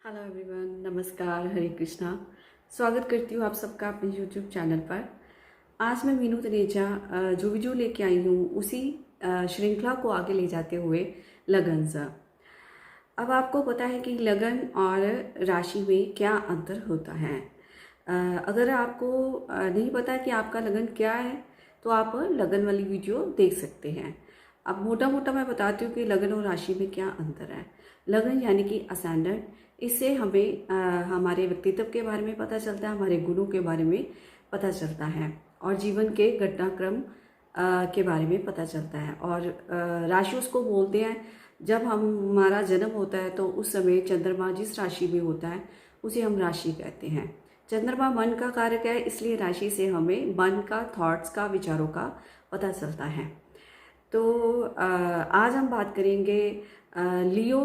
Hello everyone, नमस्कार, हरे कृष्णा। स्वागत करती हूँ आप सबका अपने यूट्यूब चैनल पर। आज मैं मीनू तनेजा जो वीडियो लेके आई हूँ उसी श्रृंखला को आगे ले जाते हुए लगन सा। अब आपको पता है कि लगन और राशि में क्या अंतर होता है। अगर आपको नहीं पता कि आपका लगन क्या है तो आप लगन वाली वीडियो देख सकते हैं। अब मोटा मोटा मैं बताती हूँ कि लगन और राशि में क्या अंतर है। लगन यानी कि असेंडेंट, इससे हमें हमारे व्यक्तित्व के बारे में पता चलता है, हमारे गुणों के बारे में पता चलता है और जीवन के घटनाक्रम के बारे में पता चलता है। और राशि उसको बोलते हैं जब हमारा जन्म होता है तो उस समय चंद्रमा जिस राशि में होता है उसे हम राशि कहते हैं। चंद्रमा मन का कारक है, इसलिए राशि से हमें मन का, थॉट्स का, विचारों का पता चलता है। तो आज हम बात करेंगे लियो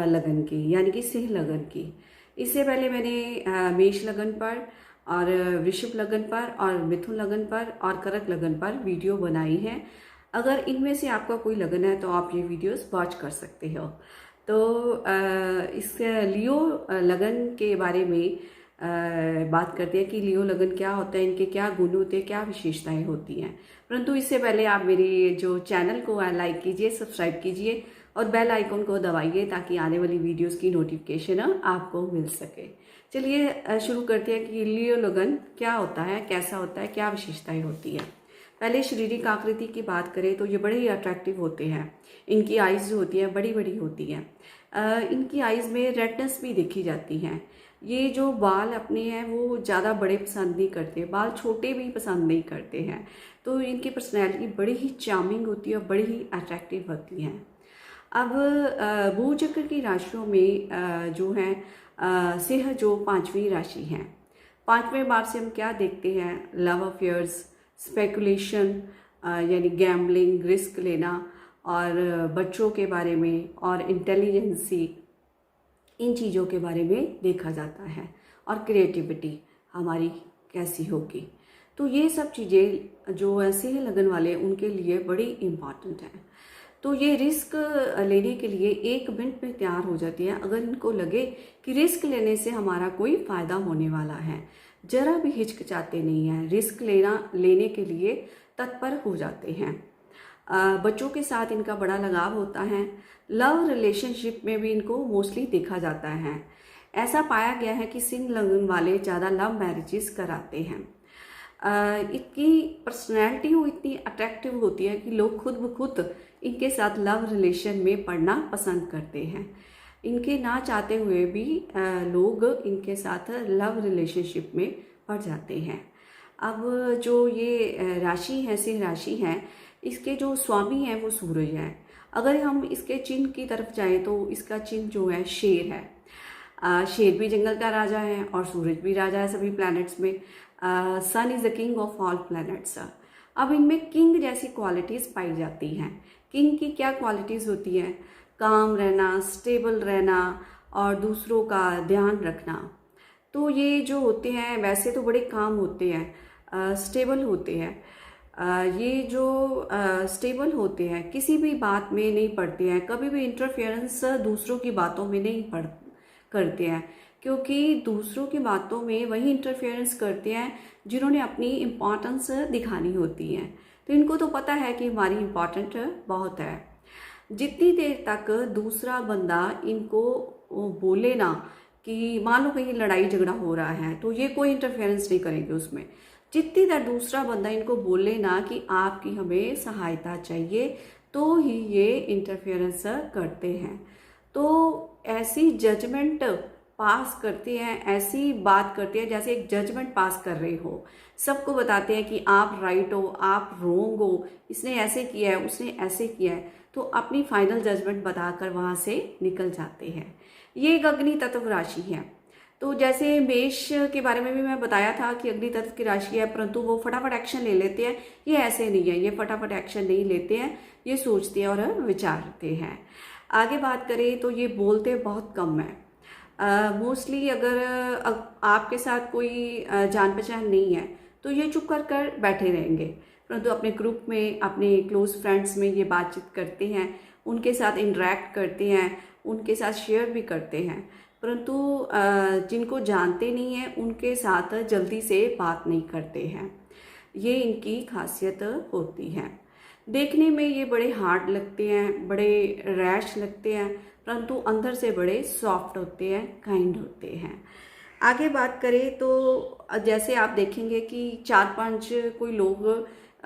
लगन की, यानी कि सिंह लगन की। इससे पहले मैंने मेष लगन पर और वृषभ लगन पर और मिथुन लगन पर और कर्क लगन पर वीडियो बनाई है। अगर इनमें से आपका कोई लगन है तो आप ये वीडियोस वॉच कर सकते हो। तो इस लियो लगन के बारे में बात करते हैं कि लियो लगन क्या होता है, इनके क्या गुण होते हैं, क्या विशेषताएं होती हैं। परंतु इससे पहले आप मेरे जो चैनल को लाइक कीजिए, सब्सक्राइब कीजिए और बेल आइकन को दबाइए ताकि आने वाली वीडियोस की नोटिफिकेशन आपको मिल सके। चलिए शुरू करते हैं कि लियो लगन क्या होता है, कैसा होता है, क्या विशेषताएं होती है। पहले शारीरिक आकृति की बात करें तो ये बड़े ही अट्रैक्टिव होते हैं। इनकी आइज़ जो होती है बड़ी बड़ी होती हैं। इनकी आइज़ में रेडनेस भी देखी जाती है। ये जो बाल अपने हैं वो ज़्यादा बड़े पसंद नहीं करते, बाल छोटे भी पसंद नहीं करते हैं। तो इनकी पर्सनैलिटी बड़ी ही चार्मिंग होती है और बड़ी ही अट्रैक्टिव होती हैं। अब भूचक्र की राशियों में जो है सिंह जो पांचवी राशि है। पांचवें भाव से हम क्या देखते हैं? लव अफेयर्स, स्पेकुलेशन यानी गैम्बलिंग, रिस्क लेना और बच्चों के बारे में और इंटेलिजेंसी, इन चीज़ों के बारे में देखा जाता है। और क्रिएटिविटी हमारी कैसी होगी। तो ये सब चीज़ें जो ऐसे ही लगन वाले उनके लिए बड़ी इम्पॉर्टेंट हैं। तो ये रिस्क लेने के लिए 1 मिनट में तैयार हो जाती है अगर इनको लगे कि रिस्क लेने से हमारा कोई फ़ायदा होने वाला है। जरा भी हिचकिचाते नहीं हैं, रिस्क लेने के लिए तत्पर हो जाते हैं। बच्चों के साथ इनका बड़ा लगाव होता है। लव रिलेशनशिप में भी इनको मोस्टली देखा जाता है। ऐसा पाया गया है कि सिंह लगन वाले ज़्यादा लव मैरिजेस कराते हैं। इनकी पर्सनैलिटी वो इतनी अट्रैक्टिव होती है कि लोग खुद ब खुद इनके साथ लव रिलेशन में पढ़ना पसंद करते हैं। इनके ना चाहते हुए भी लोग इनके साथ लव रिलेशनशिप में पड़ जाते हैं। अब जो ये राशि है, सिंह राशि है, इसके जो स्वामी हैं वो सूरज है। अगर हम इसके चिन्ह की तरफ जाएं तो इसका चिन्ह जो है शेर है। शेर भी जंगल का राजा है और सूरज भी राजा है सभी प्लैनेट्स में। Sun is the king of all planets. अब इनमें किंग जैसी क्वालिटीज़ पाई जाती हैं। किंग की क्या क्वालिटीज़ होती हैं? काम रहना, स्टेबल रहना और दूसरों का ध्यान रखना। तो ये जो होते हैं वैसे तो बड़े काम होते हैं, स्टेबल होते हैं। ये जो स्टेबल होते हैं, किसी भी बात में नहीं पड़ते हैं, कभी भी इंटरफेरेंस दूसरों की बातों में नहीं करते हैं, क्योंकि दूसरों की बातों में वही इंटरफेरेंस करते हैं जिन्होंने अपनी इम्पोर्टेंस दिखानी होती है। तो इनको तो पता है कि हमारी इम्पोर्टेंट बहुत है। जितनी देर तक दूसरा बंदा इनको बोले ना कि मान लो कहीं लड़ाई झगड़ा हो रहा है तो ये कोई इंटरफेरेंस नहीं करेंगे उसमें। जितनी देर दूसरा बंदा इनको बोले ना कि आपकी हमें सहायता चाहिए तो ही ये इंटरफेरेंस करते हैं। तो ऐसी जजमेंट पास करते हैं, ऐसी बात करते हैं जैसे एक जजमेंट पास कर रहे हो। सबको बताते हैं कि आप राइट हो, आप रोंग हो, इसने ऐसे किया है, उसने ऐसे किया है। तो अपनी फाइनल जजमेंट बताकर वहाँ से निकल जाते हैं। ये एक अग्नि तत्व राशि है। तो जैसे मेष के बारे में भी मैं बताया था कि अग्नि तत्व की राशि है, परंतु वो फटाफट एक्शन ले लेते हैं। ये ऐसे नहीं है, ये फटाफट एक्शन नहीं लेते हैं, ये सोचते हैं और विचारते हैं। आगे बात करें तो ये बोलते बहुत कम है। मोस्टली अगर आपके साथ कोई जान पहचान नहीं है तो ये चुप कर बैठे रहेंगे, परंतु अपने ग्रुप में, अपने क्लोज फ्रेंड्स में ये बातचीत करते हैं, उनके साथ इंटरेक्ट करते हैं, उनके साथ शेयर भी करते हैं। परंतु जिनको जानते नहीं हैं उनके साथ जल्दी से बात नहीं करते हैं। ये इनकी खासियत होती है। देखने में ये बड़े हार्ड लगते हैं, बड़े रैश लगते हैं, परंतु अंदर से बड़े सॉफ्ट होते हैं, काइंड होते हैं। आगे बात करें तो जैसे आप देखेंगे कि 4-5 कोई लोग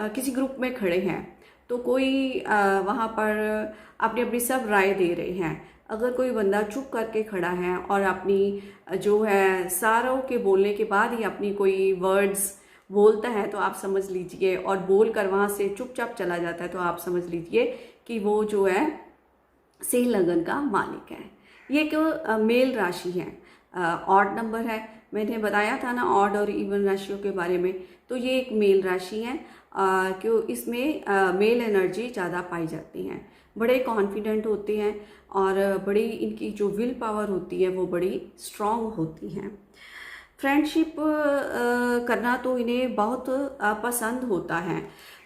किसी ग्रुप में खड़े हैं, तो कोई वहाँ पर अपनी अपनी सब राय दे रहे हैं। अगर कोई बंदा चुप करके खड़ा है और अपनी जो है सारों के बोलने के बाद ही अपनी कोई वर्ड्स बोलता है, तो आप समझ लीजिए, और बोल कर वहाँ से चुपचाप चला जाता है, तो आप समझ लीजिए कि वो जो है सिंह लगन का मालिक है। ये एक मेल राशि है, ऑड नंबर है। मैंने बताया था ना ऑड और इवन राशियों के बारे में, तो ये एक मेल राशि है। क्यों इसमें मेल एनर्जी ज़्यादा पाई जाती है। बड़े कॉन्फिडेंट होते हैं और बड़ी इनकी जो विल पावर होती है वो बड़ी स्ट्रॉन्ग होती है। फ्रेंडशिप करना तो इन्हें बहुत पसंद होता है,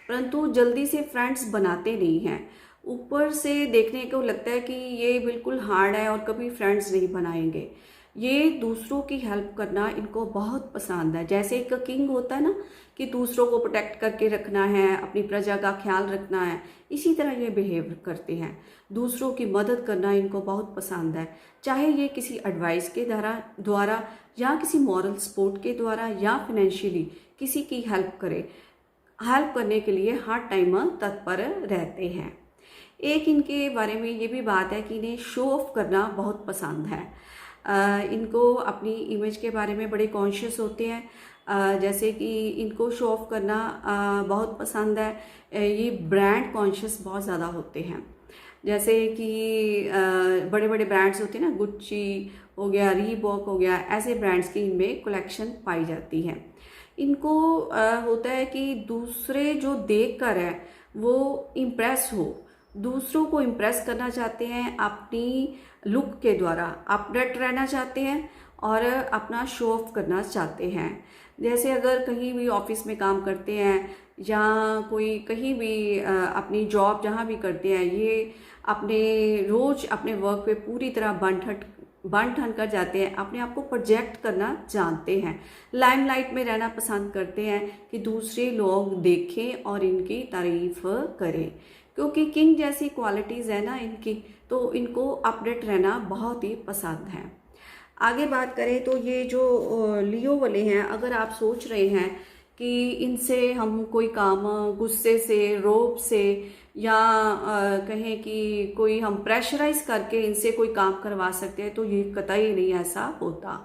परंतु जल्दी से फ्रेंड्स बनाते नहीं हैं। ऊपर से देखने को लगता है कि ये बिल्कुल हार्ड है और कभी फ्रेंड्स नहीं बनाएंगे। ये दूसरों की हेल्प करना इनको बहुत पसंद है। जैसे एक किंग होता है ना कि दूसरों को प्रोटेक्ट करके रखना है, अपनी प्रजा का ख्याल रखना है, इसी तरह ये बिहेव करते हैं। दूसरों की मदद करना इनको बहुत पसंद है, चाहे ये किसी एडवाइस के द्वारा या किसी मॉरल सपोर्ट के द्वारा या फिनेंशियली किसी की हेल्प करे। हेल्प करने के लिए हर टाइम तत्पर रहते हैं। एक इनके बारे में ये भी बात है कि इन्हें शो ऑफ करना बहुत पसंद है। इनको अपनी इमेज के बारे में बड़े कॉन्शियस होते हैं। जैसे कि इनको शो ऑफ करना बहुत पसंद है। ये ब्रांड कॉन्शियस बहुत ज़्यादा होते हैं। जैसे कि बड़े बड़े ब्रांड्स होते हैं ना, गुच्ची हो गया, रीबॉक हो गया, ऐसे ब्रांड्स की इनमें कलेक्शन पाई जाती है। इनको होता है कि दूसरे जो देख कर है वो इम्प्रेस हो, दूसरों को इम्प्रेस करना चाहते हैं अपनी लुक के द्वारा, अपडेट रहना चाहते हैं और अपना शो ऑफ करना चाहते हैं। जैसे अगर कहीं भी ऑफिस में काम करते हैं या कोई कहीं भी अपनी जॉब जहाँ भी करते हैं, ये अपने रोज़ अपने वर्क पे पूरी तरह बन ठन कर जाते हैं, अपने आप को प्रोजेक्ट करना जानते हैं, लाइमलाइट में रहना पसंद करते हैं कि दूसरे लोग देखें और इनकी तारीफ करें। क्योंकि किंग जैसी क्वालिटीज़ है ना इनकी, तो इनको अपडेट रहना बहुत ही पसंद है। आगे बात करें तो ये जो लियो वाले हैं, अगर आप सोच रहे हैं कि इनसे हम कोई काम गुस्से से, रोब से या कहें कि कोई हम प्रेशराइज करके इनसे कोई काम करवा सकते हैं, तो ये कतई नहीं ऐसा होता।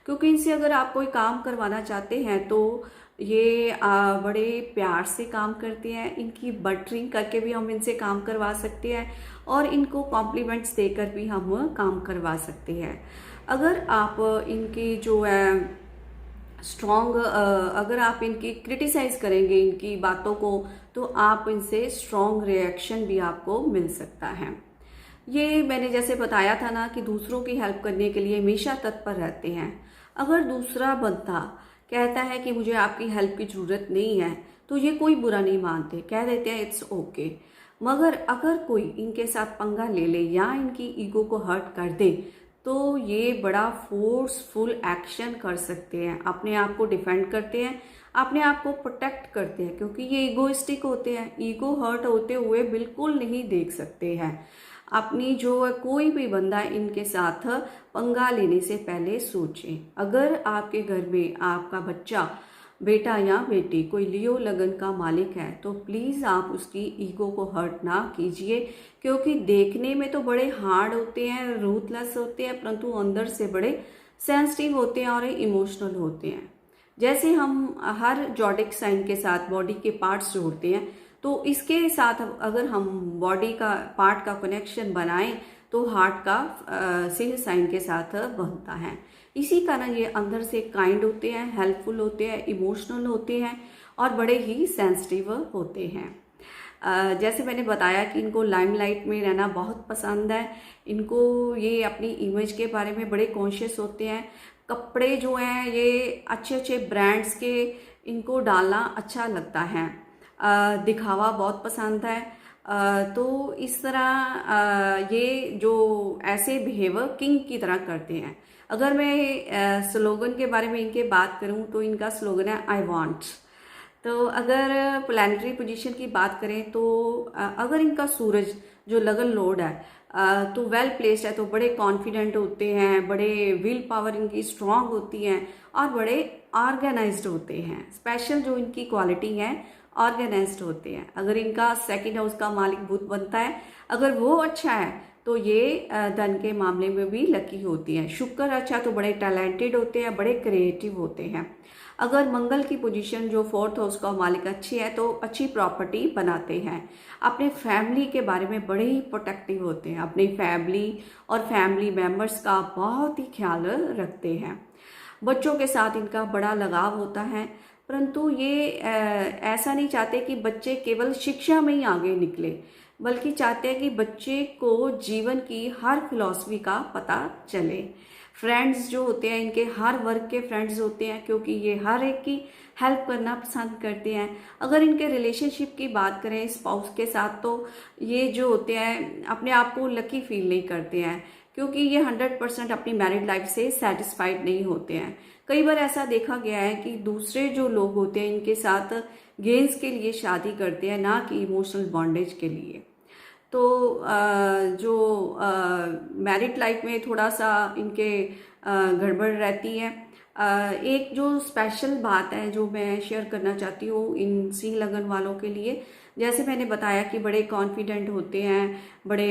क्योंकि इनसे अगर आप कोई काम करवाना चाहते हैं तो ये बड़े प्यार से काम करते हैं। इनकी बटरिंग करके भी हम इनसे काम करवा सकते हैं और इनको कॉम्प्लीमेंट्स देकर भी हम काम करवा सकते हैं। अगर आप इनकी जो है स्ट्रॉन्ग, अगर आप इनकी क्रिटिसाइज करेंगे इनकी बातों को, तो आप इनसे स्ट्रॉन्ग रिएक्शन भी आपको मिल सकता है। ये मैंने जैसे बताया था ना कि दूसरों की हेल्प करने के लिए हमेशा तत्पर रहते हैं। अगर दूसरा बंदा कहता है कि मुझे आपकी हेल्प की ज़रूरत नहीं है, तो ये कोई बुरा नहीं मानते, कह देते हैं इट्स ओके। मगर अगर कोई इनके साथ पंगा ले ले या इनकी ईगो को हर्ट कर दे, तो ये बड़ा फोर्सफुल एक्शन कर सकते हैं, अपने आप को डिफेंड करते हैं, अपने आप को प्रोटेक्ट करते हैं, क्योंकि ये ईगोइस्टिक होते हैं, ईगो हर्ट होते हुए बिल्कुल नहीं देख सकते हैं। अपनी जो कोई भी बंदा इनके साथ पंगा लेने से पहले सोचें। अगर आपके घर में आपका बच्चा, बेटा या बेटी कोई लियो लगन का मालिक है, तो प्लीज़ आप उसकी ईगो को हर्ट ना कीजिए, क्योंकि देखने में तो बड़े हार्ड होते हैं, रूथलेस होते हैं, परंतु अंदर से बड़े सेंसिटिव होते हैं और इमोशनल होते हैं। जैसे हम हर जॉडिक साइन के साथ बॉडी के पार्ट्स जोड़ते हैं, तो इसके साथ अगर हम बॉडी का पार्ट का कनेक्शन बनाएं तो हार्ट का सिंह साइन के साथ बनता है। इसी कारण ये अंदर से काइंड होते हैं, हेल्पफुल होते हैं, इमोशनल होते हैं और बड़े ही सेंसिटिव होते हैं। जैसे मैंने बताया कि इनको लाइमलाइट में रहना बहुत पसंद है। इनको ये अपनी इमेज के बारे में बड़े कॉन्शियस होते हैं। कपड़े जो हैं ये अच्छे अच्छे ब्रांड्स के इनको डालना अच्छा लगता है। दिखावा बहुत पसंद है तो इस तरह ये जो ऐसे बिहेवियर किंग की तरह करते हैं। अगर मैं स्लोगन के बारे में इनके बात करूं तो इनका स्लोगन है आई वांट। तो अगर प्लानिटरी पोजीशन की बात करें तो अगर इनका सूरज जो लगन लॉर्ड है तो वेल प्लेस्ड है, तो बड़े कॉन्फिडेंट होते हैं, बड़े विल पावर इनकी स्ट्रांग होती है और बड़े ऑर्गेनाइज्ड होते हैं। स्पेशल जो इनकी क्वालिटी है ऑर्गेनाइज्ड होते हैं। अगर इनका सेकंड हाउस का मालिक बुध बनता है, अगर वो अच्छा है तो ये धन के मामले में भी लकी होती हैं। शुक्र अच्छा तो बड़े टैलेंटेड होते हैं, बड़े क्रिएटिव होते हैं। अगर मंगल की पोजीशन जो फोर्थ हाउस का मालिक अच्छी है तो अच्छी प्रॉपर्टी बनाते हैं। अपने फैमिली के बारे में बड़े ही प्रोटेक्टिव होते हैं, अपनी फैमिली और फैमिली मेम्बर्स का बहुत ही ख्याल रखते हैं। बच्चों के साथ इनका बड़ा लगाव होता है, परंतु ये ऐसा नहीं चाहते कि बच्चे केवल शिक्षा में ही आगे निकले, बल्कि चाहते हैं कि बच्चे को जीवन की हर फिलॉसफी का पता चले। फ्रेंड्स जो होते हैं इनके हर वर्ग के फ्रेंड्स होते हैं, क्योंकि ये हर एक की हेल्प करना पसंद करते हैं। अगर इनके रिलेशनशिप की बात करें स्पाउस के साथ, तो ये जो होते हैं अपने आप को लकी फील नहीं करते हैं, क्योंकि ये 100% अपनी मैरिड लाइफ से सेटिस्फाइड नहीं होते हैं। कई बार ऐसा देखा गया है कि दूसरे जो लोग होते हैं इनके साथ गेंस के लिए शादी करते हैं, ना कि इमोशनल बॉन्डेज के लिए। तो जो मैरिड लाइफ में थोड़ा सा इनके गड़बड़ रहती है। एक जो स्पेशल बात है जो मैं शेयर करना चाहती हूँ इन सिंह लगन वालों के लिए, जैसे मैंने बताया कि बड़े कॉन्फिडेंट होते हैं, बड़े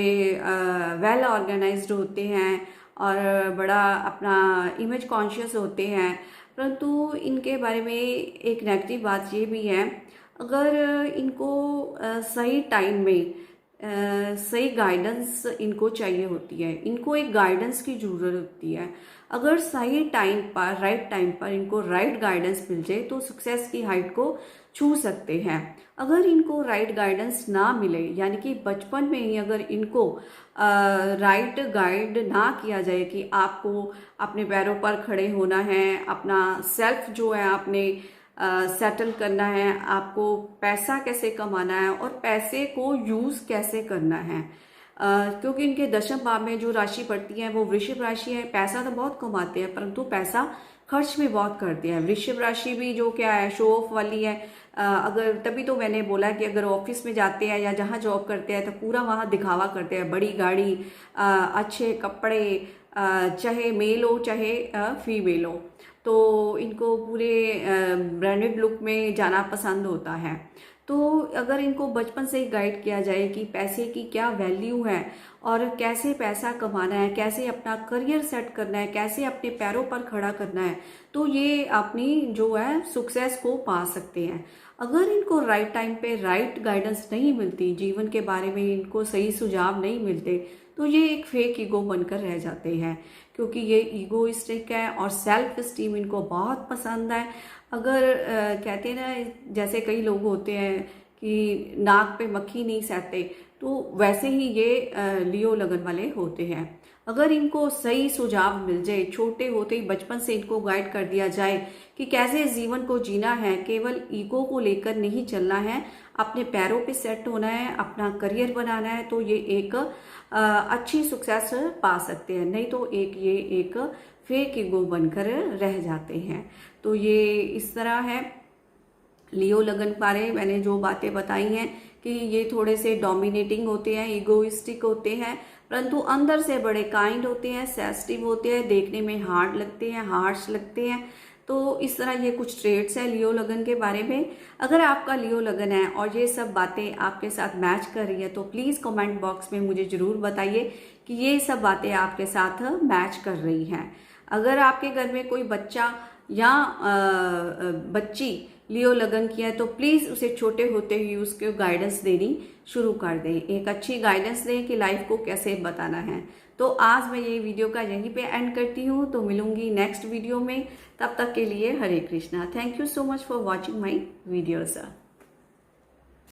वेल ऑर्गेनाइज्ड होते हैं और बड़ा अपना इमेज कॉन्शियस होते हैं। परंतु इनके बारे में एक नेगेटिव बात ये भी है, अगर इनको सही टाइम में सही गाइडेंस इनको चाहिए होती है, इनको एक गाइडेंस की ज़रूरत होती है। अगर सही टाइम पर राइट टाइम पर इनको राइट गाइडेंस मिल जाए तो सक्सेस की हाइट को छू सकते हैं। अगर इनको राइट गाइडेंस ना मिले, यानी कि बचपन में ही अगर इनको राइट गाइड ना किया जाए कि आपको अपने पैरों पर खड़े होना है, अपना सेल्फ जो है आपने सेटल करना है, आपको पैसा कैसे कमाना है और पैसे को यूज़ कैसे करना है, क्योंकि इनके दशम भाव में जो राशि पड़ती है वो वृषभ राशि है। पैसा तो बहुत कमाते हैं परंतु पैसा खर्च भी बहुत करते हैं। वृषभ राशि भी जो क्या है शो ऑफ वाली है। अगर तभी तो मैंने बोला कि अगर ऑफिस में जाते हैं या जहाँ जॉब करते हैं तो पूरा वहाँ दिखावा करते हैं, बड़ी गाड़ी, अच्छे कपड़े, चाहे मेल हो चाहे फीमेल हो, तो इनको पूरे ब्रांडेड लुक में जाना पसंद होता है। तो अगर इनको बचपन से ही गाइड किया जाए कि पैसे की क्या वैल्यू है और कैसे पैसा कमाना है, कैसे अपना करियर सेट करना है, कैसे अपने पैरों पर खड़ा करना है, तो ये अपनी जो है सक्सेस को पा सकते हैं। अगर इनको राइट टाइम पे राइट गाइडेंस नहीं मिलती, जीवन के बारे में इनको सही सुझाव नहीं मिलते, तो ये एक फेक ईगो बनकर रह जाते हैं, क्योंकि ये ईगोइस्टिक है और सेल्फ स्टीम इनको बहुत पसंद है। अगर कहते हैं ना, जैसे कई लोग होते हैं कि नाक पे मक्खी नहीं सहते, तो वैसे ही ये लियो लगन वाले होते हैं। अगर इनको सही सुझाव मिल जाए, छोटे होते ही बचपन से इनको गाइड कर दिया जाए कि कैसे जीवन को जीना है, केवल ईगो को लेकर नहीं चलना है, अपने पैरों पे सेट होना है, अपना करियर बनाना है, तो ये एक अच्छी सक्सेस पा सकते हैं। नहीं तो ये एक फेक ईगो बनकर रह जाते हैं। तो ये इस तरह है लियो लगन बारे मैंने जो बातें बताई हैं कि ये थोड़े से डोमिनेटिंग होते हैं, ईगोइस्टिक होते हैं, परंतु अंदर से बड़े काइंड होते हैं, सेंसिटिव होते हैं, देखने में हार्ड लगते हैं, हार्श लगते हैं। तो इस तरह ये कुछ ट्रेड्स हैं लियो लगन के बारे में। अगर आपका लियो लगन है और ये सब बातें आपके साथ मैच कर रही है तो प्लीज़ कमेंट बॉक्स में मुझे ज़रूर बताइए कि ये सब बातें आपके साथ मैच कर रही हैं। अगर आपके घर में कोई बच्चा या बच्ची लियो लगन की है तो प्लीज़ उसे छोटे होते ही उसको गाइडेंस देनी शुरू कर दें, एक अच्छी गाइडेंस दें कि लाइफ को कैसे बताना है। तो आज मैं ये वीडियो का यहीं पे एंड करती हूँ, तो मिलूंगी नेक्स्ट वीडियो में। तब तक के लिए Hare Krishna. Thank you so much for watching my videos.